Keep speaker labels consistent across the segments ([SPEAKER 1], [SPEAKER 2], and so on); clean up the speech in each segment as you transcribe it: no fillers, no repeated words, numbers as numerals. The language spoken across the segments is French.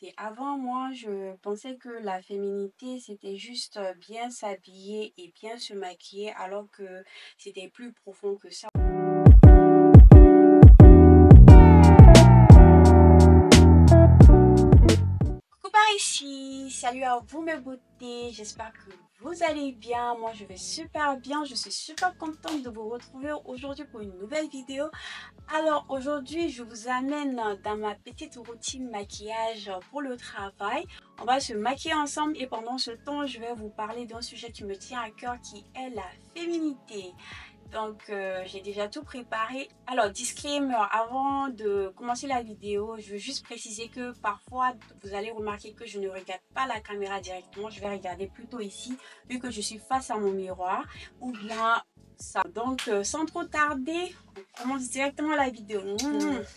[SPEAKER 1] féminité. Avant, moi, je pensais que la féminité, c'était juste bien s'habiller et bien se maquiller, alors que c'était plus profond que ça. Coucou par ici, salut à vous mes beautés, j'espère que vous allez bien. Moi je vais super bien, je suis super contente de vous retrouver aujourd'hui pour une nouvelle vidéo. Alors aujourd'hui je vous amène dans ma petite routine maquillage pour le travail. On va se maquiller ensemble et pendant ce temps je vais vous parler d'un sujet qui me tient à cœur, qui est la féminité. Donc, j'ai déjà tout préparé. Alors, disclaimer, avant de commencer la vidéo, je veux juste préciser que parfois, vous allez remarquer que je ne regarde pas la caméra directement. Je vais regarder plutôt ici, vu que je suis face à mon miroir. Ou bien ça. Donc, sans trop tarder, on commence directement la vidéo.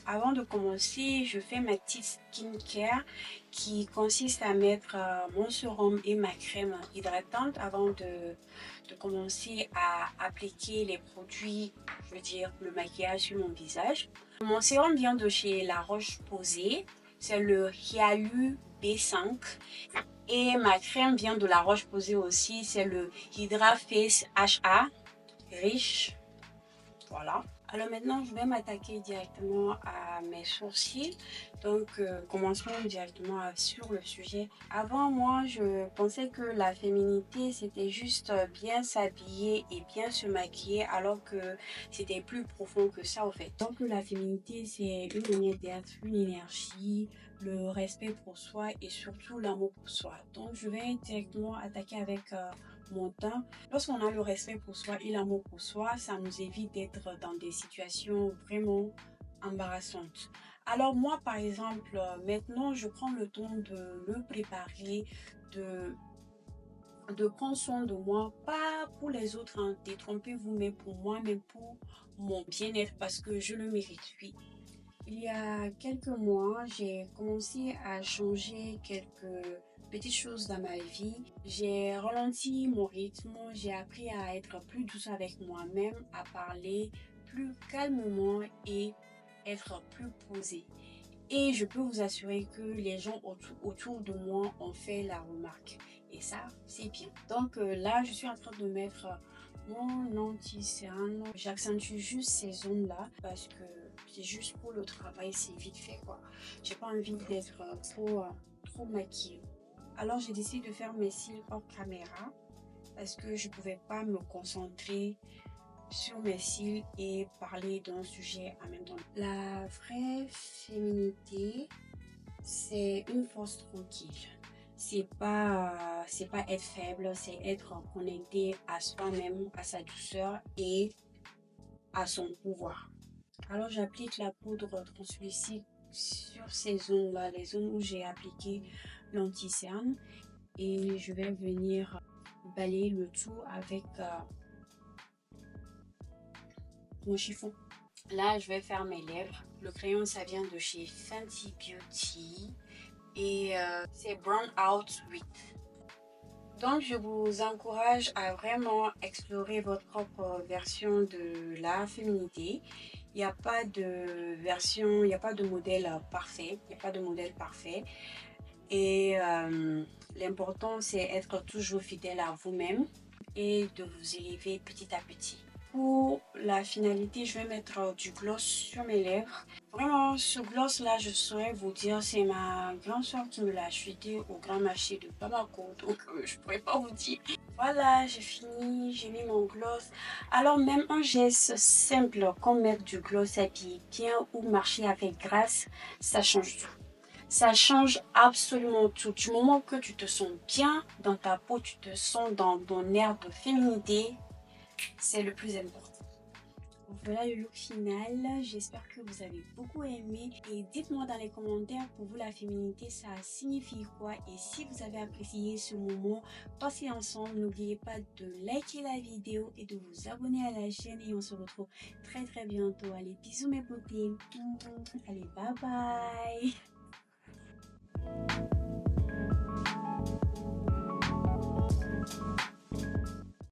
[SPEAKER 1] Avant de commencer, je fais ma petite skincare qui consiste à mettre mon sérum et ma crème hydratante avant de commencer à appliquer les produits, je veux dire le maquillage sur mon visage. Mon sérum vient de chez La Roche-Posay, c'est le Hyalu B5. Et ma crème vient de La Roche-Posay aussi, c'est le Hydra Face HA Riche. Voilà. Alors maintenant, je vais m'attaquer directement à mes sourcils. Donc, commençons directement sur le sujet. Avant, moi, je pensais que la féminité, c'était juste bien s'habiller et bien se maquiller, alors que c'était plus profond que ça, en fait. Donc, la féminité, c'est une manière d'être, une énergie, le respect pour soi et surtout l'amour pour soi. Donc, je vais directement attaquer avec mon teint. Lorsqu'on a le respect pour soi et l'amour pour soi, ça nous évite d'être dans des situations vraiment embarrassantes. Alors moi, par exemple, maintenant, je prends le temps de me préparer, de prendre soin de moi, pas pour les autres, hein, détrompez-vous, mais pour moi, mais pour mon bien-être, parce que je le mérite, oui. Il y a quelques mois, j'ai commencé à changer quelques petites choses dans ma vie. J'ai ralenti mon rythme, j'ai appris à être plus douce avec moi-même, à parler plus calmement et être plus posée. Et je peux vous assurer que les gens autour de moi ont fait la remarque. Et ça, c'est bien. Donc là, je suis en train de mettre mon anti-cerne. J'accentue juste ces zones-là parce que c'est juste pour le travail, c'est vite fait quoi. J'ai pas envie d'être trop maquillée. Alors j'ai décidé de faire mes cils hors caméra parce que je pouvais pas me concentrer sur mes cils et parler d'un sujet en même temps. La vraie féminité, c'est une force tranquille. C'est pas être faible, c'est être connecté à soi-même, à sa douceur et à son pouvoir. Alors j'applique la poudre translucide sur ces zones-là, les zones où j'ai appliqué l'anti-cerne, et je vais venir balayer le tout avec mon chiffon. Là, je vais faire mes lèvres. Le crayon, ça vient de chez Fenty Beauty et c'est Brown Out 8. Donc, je vous encourage à vraiment explorer votre propre version de la féminité. Il n'y a pas de version, il n'y a pas de modèle parfait. Il n'y a pas de modèle parfait. Et l'important, c'est être toujours fidèle à vous-même et de vous élever petit à petit. Pour la finalité, je vais mettre du gloss sur mes lèvres. Vraiment, ce gloss là, je saurais vous dire, c'est ma grande soeur qui me l'a acheté au grand marché de Bamako, donc je pourrais pas vous dire. Voilà, j'ai fini, j'ai mis mon gloss. Alors même un geste simple comme mettre du gloss habillé bien ou marcher avec grâce, ça change tout. Ça change absolument tout. Du moment que tu te sens bien dans ta peau, tu te sens dans ton air de féminité, c'est le plus important. Voilà le look final. J'espère que vous avez beaucoup aimé. Et dites-moi dans les commentaires, pour vous la féminité, ça signifie quoi? Et si vous avez apprécié ce moment passé ensemble, n'oubliez pas de liker la vidéo et de vous abonner à la chaîne. Et on se retrouve très bientôt. Allez, bisous mes beautés. Allez, bye bye.